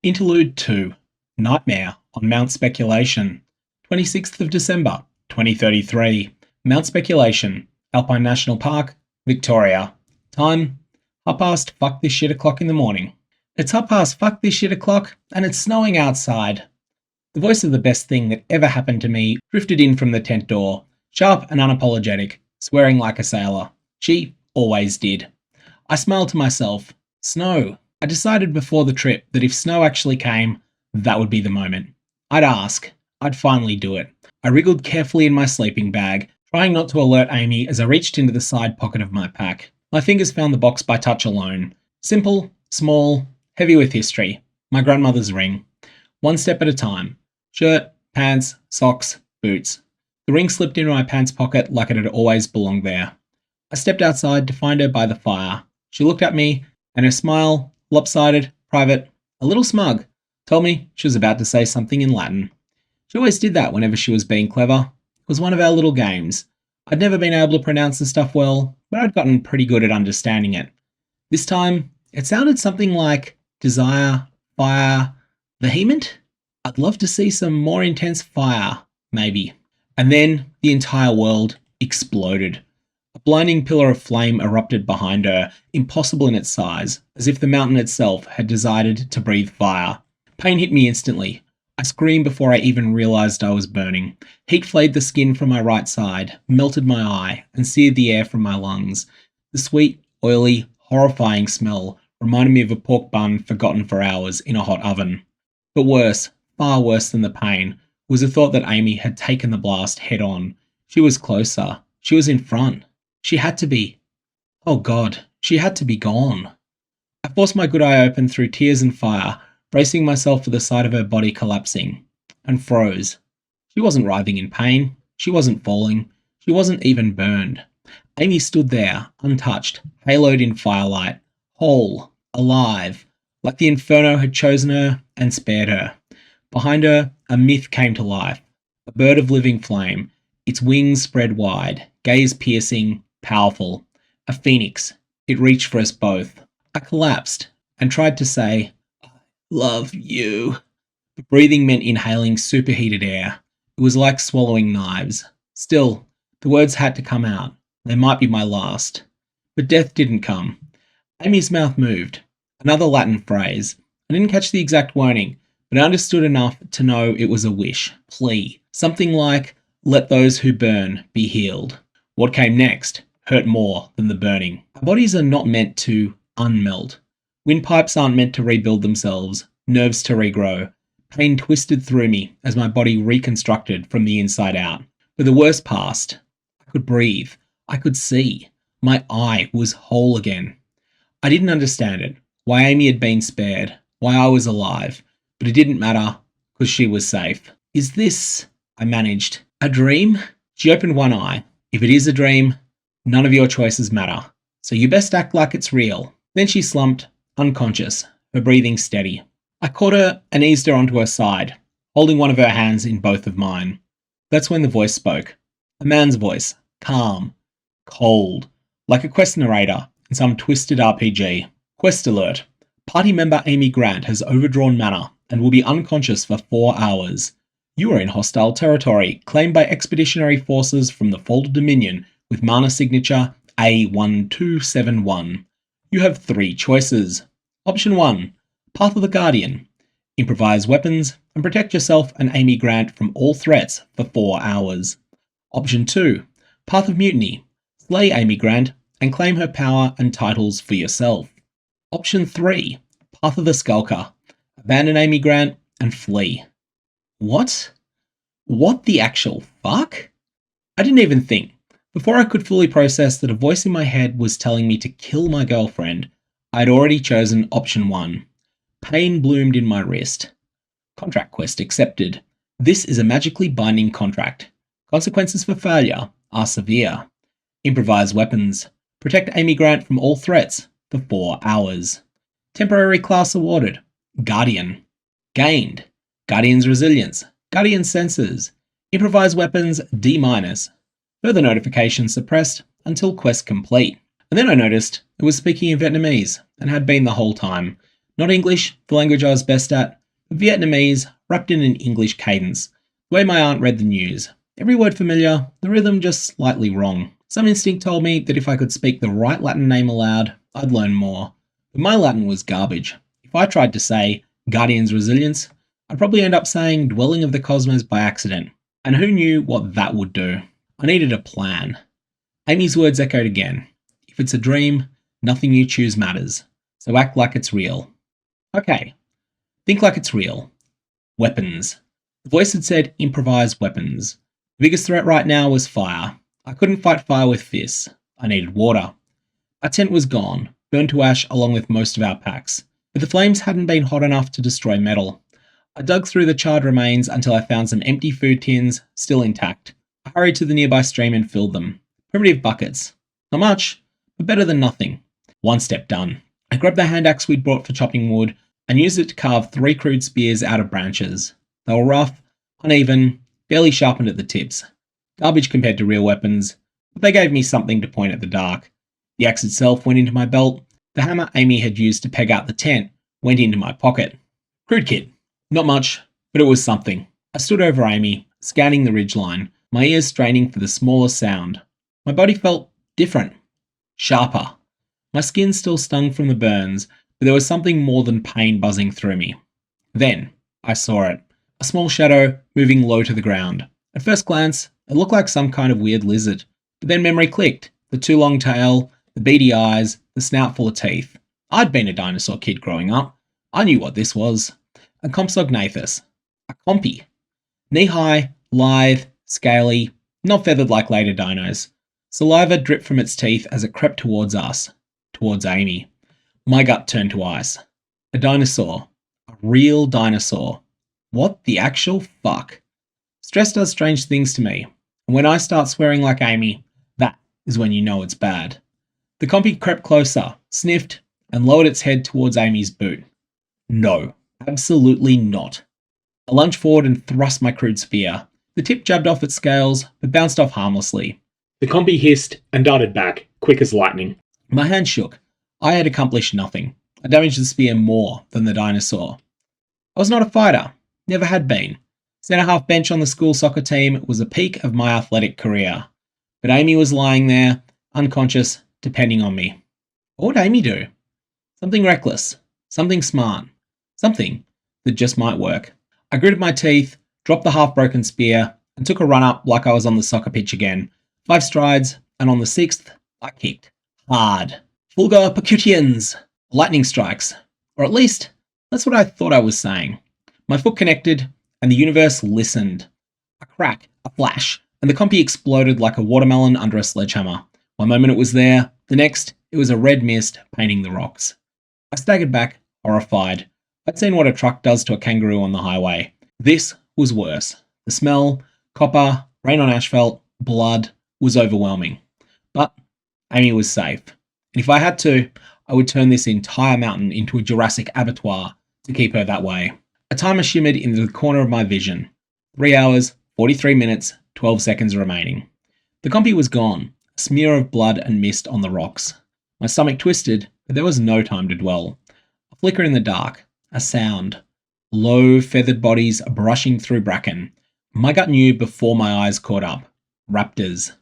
Interlude 2, Nightmare on Mount Speculation, 26th of December, 2033, Mount Speculation, Alpine National Park, Victoria. Time, 1:30 this shit o'clock in the morning. It's 1:30 this shit o'clock, and it's snowing outside. The voice of the best thing that ever happened to me drifted in from the tent door, sharp and unapologetic, swearing like a sailor. She always did. I smiled to myself. Snow. I decided before the trip that if snow actually came, that would be the moment. I'd ask. I'd finally do it. I wriggled carefully in my sleeping bag, trying not to alert Amy as I reached into the side pocket of my pack. My fingers found the box by touch alone. Simple, small, heavy with history. My grandmother's ring. One step at a time. Shirt, pants, socks, boots. The ring slipped into my pants pocket like it had always belonged there. I stepped outside to find her by the fire. She looked at me, and her smile, lopsided, private, a little smug, told me she was about to say something in Latin. She always did that whenever she was being clever. It was one of our little games. I'd never been able to pronounce the stuff well, but I'd gotten pretty good at understanding it. This time, it sounded something like desire, fire, vehement? I'd love to see some more intense fire, maybe. And then the entire world exploded. A blinding pillar of flame erupted behind her, impossible in its size, as if the mountain itself had decided to breathe fire. Pain hit me instantly. I screamed before I even realised I was burning. Heat flayed the skin from my right side, melted my eye, and seared the air from my lungs. The sweet, oily, horrifying smell reminded me of a pork bun forgotten for hours in a hot oven. But worse, far worse than the pain, was the thought that Amy had taken the blast head on. She was closer. She was in front. She had to be. Oh God, she had to be gone. I forced my good eye open through tears and fire, bracing myself for the sight of her body collapsing, and froze. She wasn't writhing in pain. She wasn't falling. She wasn't even burned. Amy stood there, untouched, haloed in firelight, whole, alive, like the Inferno had chosen her and spared her. Behind her, a myth came to life, a bird of living flame, its wings spread wide, gaze piercing, powerful, a phoenix. It reached for us both. I collapsed and tried to say, "I love you." But breathing meant inhaling superheated air. It was like swallowing knives. Still, the words had to come out. They might be my last. But death didn't come. Amy's mouth moved. Another Latin phrase. I didn't catch the exact wording, but I understood enough to know it was a wish, plea. Something like, "Let those who burn be healed." What came next hurt more than the burning. Our bodies are not meant to unmelt. Windpipes aren't meant to rebuild themselves, nerves to regrow. Pain twisted through me as my body reconstructed from the inside out. But the worst passed. I could breathe. I could see. My eye was whole again. I didn't understand it, why Amy had been spared, why I was alive, but it didn't matter, because she was safe. Is this, I managed, a dream? She opened one eye. If it is a dream, none of your choices matter, so you best act like it's real. Then she slumped, unconscious, her breathing steady. I caught her and eased her onto her side, holding one of her hands in both of mine. That's when the voice spoke. A man's voice, calm, cold, like a quest narrator in some twisted RPG. Quest alert. Party member Amy Grant has overdrawn mana and will be unconscious for 4 hours. You are in hostile territory, claimed by expeditionary forces from the Folded Dominion with mana signature A1271. You have 3 choices. Option 1, Path of the Guardian. Improvise weapons and protect yourself and Amy Grant from all threats for 4 hours. Option 2, Path of Mutiny. Slay Amy Grant and claim her power and titles for yourself. Option 3, Path of the Skulker. Abandon Amy Grant and flee. What? What the actual fuck? I didn't even think. Before I could fully process that a voice in my head was telling me to kill my girlfriend, I had already chosen option 1. Pain bloomed in my wrist. Contract quest accepted. This is a magically binding contract. Consequences for failure are severe. Improvise weapons. Protect Amy Grant from all threats for 4 hours. Temporary class awarded. Guardian. Gained. Guardian's resilience. Guardian senses. Improvise weapons D-. Further notifications suppressed until quest complete. And then I noticed it was speaking in Vietnamese, and had been the whole time. Not English, the language I was best at, but Vietnamese, wrapped in an English cadence, the way my aunt read the news. Every word familiar, the rhythm just slightly wrong. Some instinct told me that if I could speak the right Latin name aloud, I'd learn more. But my Latin was garbage. If I tried to say Guardian's Resilience, I'd probably end up saying Dwelling of the Cosmos by accident. And who knew what that would do? I needed a plan. Amy's words echoed again. If it's a dream, nothing you choose matters. So act like it's real. Okay. Think like it's real. Weapons. The voice had said improvise weapons. The biggest threat right now was fire. I couldn't fight fire with fists. I needed water. Our tent was gone, burned to ash along with most of our packs, but the flames hadn't been hot enough to destroy metal. I dug through the charred remains until I found some empty food tins, still intact. I hurried to the nearby stream and filled them. Primitive buckets. Not much, but better than nothing. One step done. I grabbed the hand axe we'd brought for chopping wood and used it to carve 3 crude spears out of branches. They were rough, uneven, barely sharpened at the tips. Garbage compared to real weapons, but they gave me something to point at the dark. The axe itself went into my belt. The hammer Amy had used to peg out the tent went into my pocket. Crude kit. Not much, but it was something. I stood over Amy, scanning the ridgeline, my ears straining for the smallest sound. My body felt different. Sharper. My skin still stung from the burns, but there was something more than pain buzzing through me. Then, I saw it. A small shadow moving low to the ground. At first glance, it looked like some kind of weird lizard, but then memory clicked. The too long tail, the beady eyes, the snout full of teeth. I'd been a dinosaur kid growing up. I knew what this was. A Compsognathus. A compy. Knee-high, lithe, scaly, not feathered like later dinos. Saliva dripped from its teeth as it crept towards us, towards Amy. My gut turned to ice. A dinosaur. A real dinosaur. What the actual fuck? Stress does strange things to me, and when I start swearing like Amy, that is when you know it's bad. The compy crept closer, sniffed, and lowered its head towards Amy's boot. No, absolutely not. I lunged forward and thrust my crude spear. The tip jabbed off its scales, but bounced off harmlessly. The compy hissed and darted back, quick as lightning. My hand shook. I had accomplished nothing. I damaged the spear more than the dinosaur. I was not a fighter. Never had been. Centre-half bench on the school soccer team was the peak of my athletic career. But Amy was lying there, unconscious, depending on me. What would Amy do? Something reckless. Something smart. Something that just might work. I gritted my teeth, dropped the half-broken spear, and took a run up like I was on the soccer pitch again. 5 strides, and on the 6th, I kicked. Hard. Fulgur percutians. Lightning strikes. Or at least, that's what I thought I was saying. My foot connected, and the universe listened. A crack, a flash, and the compy exploded like a watermelon under a sledgehammer. One moment it was there, the next, it was a red mist painting the rocks. I staggered back, horrified. I'd seen what a truck does to a kangaroo on the highway. This was worse. The smell, copper, rain on asphalt, blood, was overwhelming. But Amy was safe. And if I had to, I would turn this entire mountain into a Jurassic abattoir to keep her that way. A timer shimmered into the corner of my vision. 3 hours, 43 minutes, 12 seconds remaining. The compy was gone, a smear of blood and mist on the rocks. My stomach twisted, but there was no time to dwell. A flicker in the dark, a sound. Low, feathered bodies brushing through bracken. My gut knew before my eyes caught up. Raptors.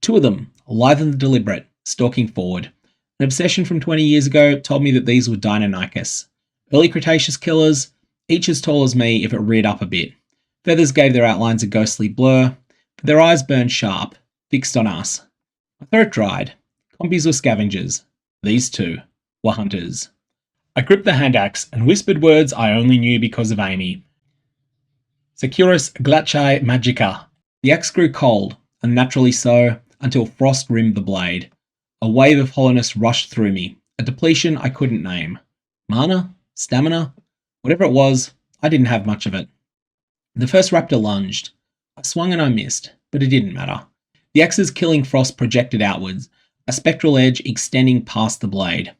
2 of them, lithe and deliberate, stalking forward. An obsession from 20 years ago told me that these were Deinonychus. Early Cretaceous killers, each as tall as me if it reared up a bit. Feathers gave their outlines a ghostly blur, but their eyes burned sharp, fixed on us. My throat dried. Compies were scavengers. These 2 were hunters. I gripped the hand axe and whispered words I only knew because of Amy. Securus glaciae magica. The axe grew cold, unnaturally so, until frost rimmed the blade. A wave of hollowness rushed through me, a depletion I couldn't name. Mana? Stamina? Whatever it was, I didn't have much of it. The first raptor lunged. I swung and I missed, but it didn't matter. The axe's killing frost projected outwards, a spectral edge extending past the blade.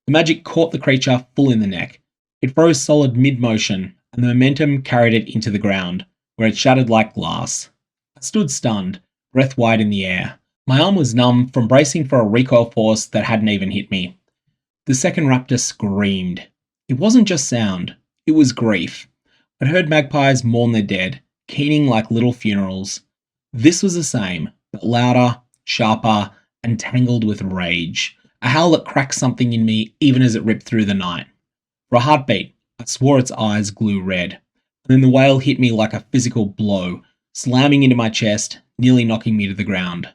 The magic caught the creature full in the neck. It froze solid mid-motion, and the momentum carried it into the ground, where it shattered like glass. I stood stunned, breath wide in the air. My arm was numb from bracing for a recoil force that hadn't even hit me. The second raptor screamed. It wasn't just sound, it was grief. I'd heard magpies mourn their dead, keening like little funerals. This was the same, but louder, sharper, and tangled with rage. A howl that cracked something in me even as it ripped through the night. For a heartbeat, I swore its eyes glue red. And then the wail hit me like a physical blow, slamming into my chest, nearly knocking me to the ground.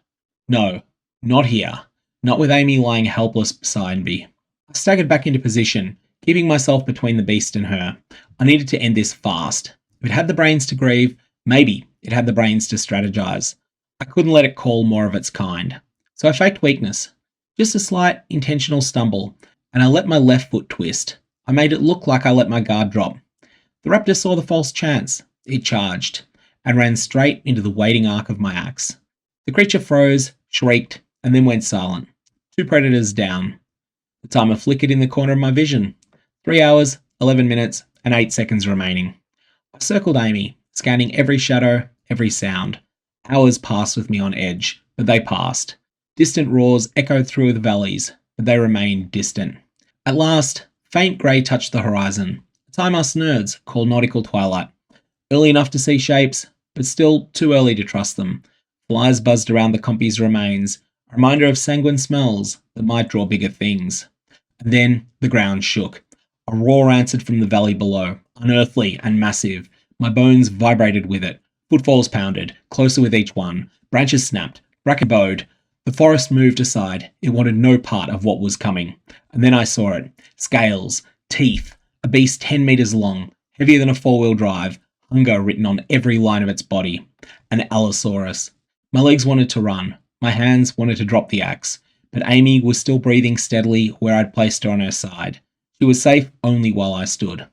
No, not here. Not with Amy lying helpless beside me. I staggered back into position, keeping myself between the beast and her. I needed to end this fast. If it had the brains to grieve, maybe it had the brains to strategize. I couldn't let it call more of its kind. So I faked weakness. Just a slight, intentional stumble, and I let my left foot twist. I made it look like I let my guard drop. The raptor saw the false chance. It charged, and ran straight into the waiting arc of my axe. The creature froze, shrieked, and then went silent. 2 predators down. The timer flickered in the corner of my vision. 3 hours, 11 minutes, and 8 seconds remaining. I circled Amy, scanning every shadow, every sound. Hours passed with me on edge, but they passed. Distant roars echoed through the valleys, but they remained distant. At last, faint grey touched the horizon. A time us nerds call nautical twilight. Early enough to see shapes, but still too early to trust them. Flies buzzed around the compy's remains, a reminder of sanguine smells that might draw bigger things. And then the ground shook. A roar answered from the valley below, unearthly and massive. My bones vibrated with it. Footfalls pounded, closer with each one. Branches snapped, bracken bowed. The forest moved aside. It wanted no part of what was coming. And then I saw it. Scales, teeth, a beast 10 meters long, heavier than a 4-wheel drive, hunger written on every line of its body. An Allosaurus. My legs wanted to run. My hands wanted to drop the axe. But Amy was still breathing steadily where I'd placed her on her side. She was safe only while I stood.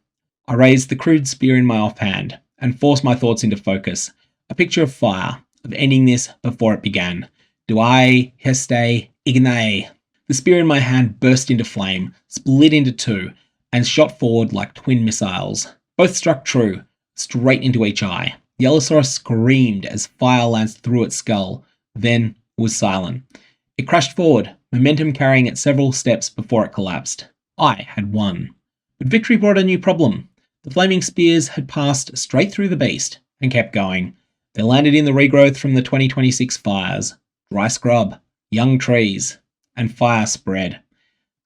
I raised the crude spear in my offhand and forced my thoughts into focus. A picture of fire, of ending this before it began. Duai, Heste, Ignae. The spear in my hand burst into flame, split into 2, and shot forward like twin missiles. Both struck true, straight into each eye. The Allosaurus screamed as fire lanced through its skull, then was silent. It crashed forward, momentum carrying it several steps before it collapsed. I had won. But victory brought a new problem. The flaming spears had passed straight through the beast and kept going. They landed in the regrowth from the 2026 fires. Dry scrub, young trees, and fire spread.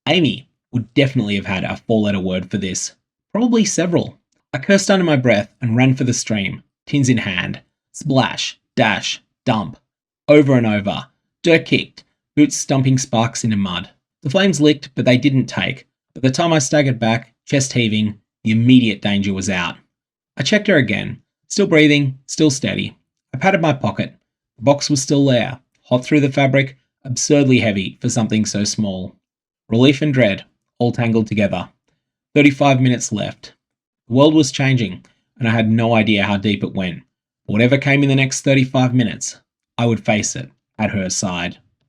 Amy would definitely have had a 4-letter word for this. Probably several. I cursed under my breath and ran for the stream, tins in hand. Splash, dash, dump. Over and over. Dirt kicked, boots stumping sparks into mud. The flames licked, but they didn't take. By the time I staggered back, chest heaving, the immediate danger was out. I checked her again. Still breathing, still steady. I patted my pocket. The box was still there, hot through the fabric, absurdly heavy for something so small. Relief and dread, all tangled together. 35 minutes left. The world was changing, and I had no idea how deep it went. Whatever came in the next 35 minutes, I would face it at her side.